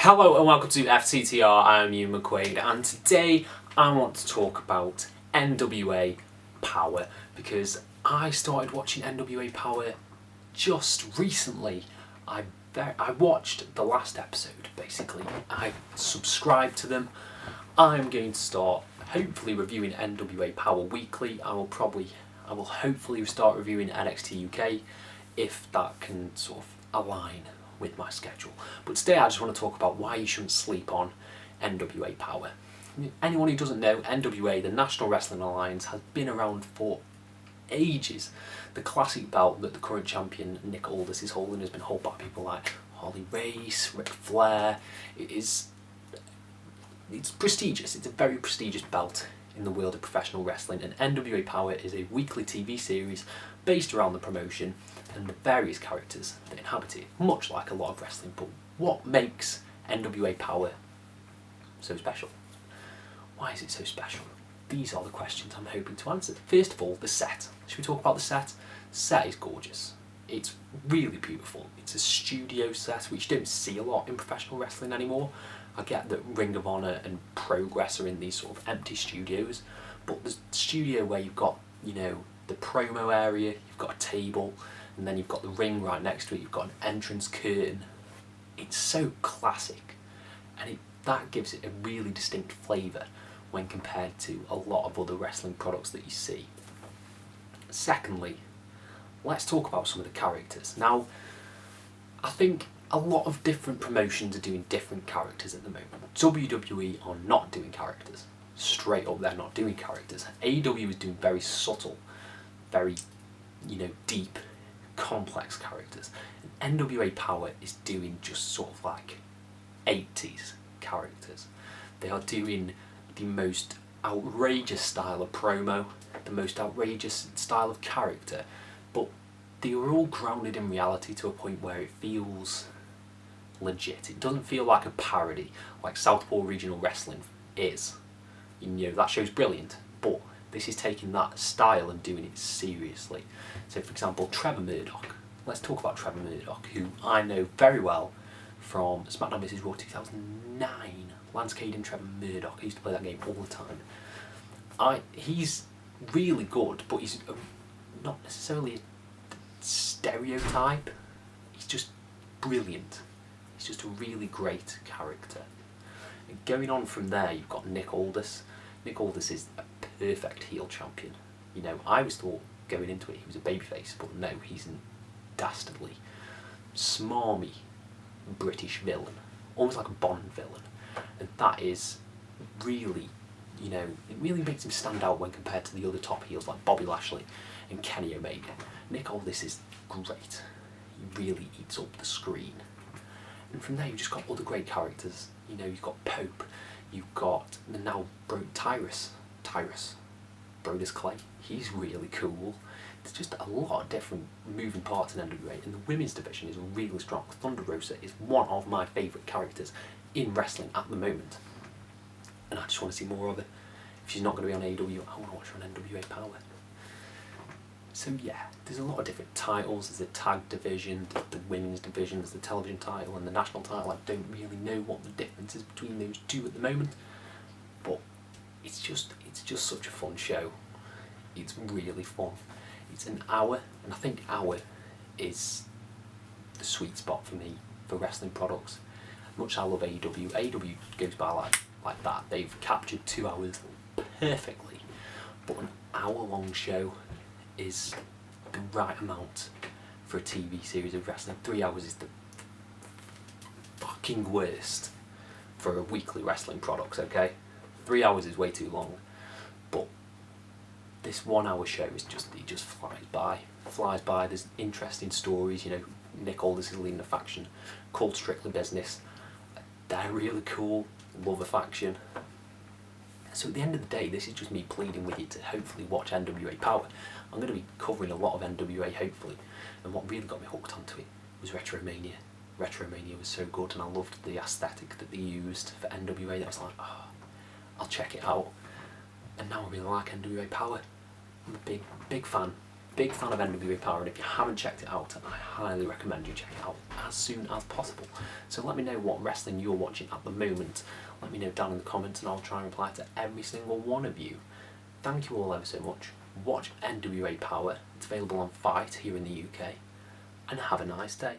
Hello and welcome to FTTR, I'm Ian McQuaid, and today I want to talk about NWA Power because I started watching NWA Power just recently. I watched the last episode basically, I subscribed to them. I'm going to start hopefully reviewing NWA Power weekly. I will hopefully start reviewing NXT UK if that can sort of align with my schedule. But today I just want to talk about why you shouldn't sleep on NWA Power. Anyone who doesn't know, NWA, the National Wrestling Alliance, has been around for ages. The classic belt that the current champion Nick Aldis is holding has been held by people like Harley Race, Ric Flair. It's prestigious. It's a very prestigious belt in the world of professional wrestling, and NWA Power is a weekly TV series based around the promotion and the various characters that inhabit it, much like a lot of wrestling. But what makes NWA Power so special? Why is it so special? These are the questions I'm hoping to answer. First of all, the set. Should we talk about the set? The set is gorgeous. It's really beautiful. It's a studio set, which you don't see a lot in professional wrestling anymore. I get that Ring of Honor and Progress are in these sort of empty studios, but the studio where you've got, the promo area, you've got a table, and then you've got the ring right next to it, you've got an entrance curtain. It's so classic, and that gives it a really distinct flavour when compared to a lot of other wrestling products that you see. Secondly, let's talk about some of the characters. Now, I think a lot of different promotions are doing different characters at the moment. WWE are not doing characters. Straight up, they're not doing characters. AEW is doing very subtle, very, deep, complex characters. And NWA Power is doing just sort of like 80s characters. They are doing the most outrageous style of promo, the most outrageous style of character, but they are all grounded in reality to a point where it feels legit. It doesn't feel like a parody like Southpaw Regional Wrestling is. That show's brilliant, but this is taking that style and doing it seriously. So for example, Trevor Murdoch. Let's talk about Trevor Murdoch, who I know very well from SmackDown vs Raw 2009. Lance Cade and Trevor Murdoch. I used to play that game all the time. He's really good, but he's not necessarily a stereotype. He's just brilliant. He's just a really great character. And going on from there, you've got Nick Aldis. Nick Aldis is a perfect heel champion. I always thought going into it he was a babyface, but no, he's a dastardly, smarmy British villain, almost like a Bond villain. And that is really, it really makes him stand out when compared to the other top heels like Bobby Lashley and Kenny Omega. Nick Aldis is great. He really eats up the screen. And from there you've just got other great characters. You've got Pope, you've got the now Tyrus, Brodus Clay. He's really cool. There's just a lot of different moving parts in NWA, and the women's division is really strong. Thunder Rosa is one of my favourite characters in wrestling at the moment, and I just want to see more of her. If she's not going to be on AEW, I want to watch her on NWA Power. So yeah, there's a lot of different titles. There's the tag division, the women's division, there's the television title and the national title. I don't really know what the difference is between those two at the moment, but it's just such a fun show. It's really fun. It's an hour, and I think hour is the sweet spot for me for wrestling products. Much I love AEW. AEW goes by like that. They've captured 2 hours perfectly, but an hour-long show is the right amount for a TV series of wrestling. 3 hours is the fucking worst for a weekly wrestling product, okay? 3 hours is way too long, but this 1 hour show it just flies by. There's interesting stories. Nick Aldis is leading a faction called Strictly Business. They're really cool. Love a faction. So at the end of the day, this is just me pleading with you to hopefully watch NWA Power. I'm going to be covering a lot of NWA, hopefully. And what really got me hooked onto it was Retromania. Retromania was so good, and I loved the aesthetic that they used for NWA. That was like, I'll check it out. And now I really like NWA Power. I'm a big fan. Big fan of NWA Power, and if you haven't checked it out, I highly recommend you check it out as soon as possible. So let me know what wrestling you're watching at the moment. Let me know down in the comments and I'll try and reply to every single one of you. Thank you all ever so much. Watch NWA Power. It's available on Fight here in the UK. And have a nice day.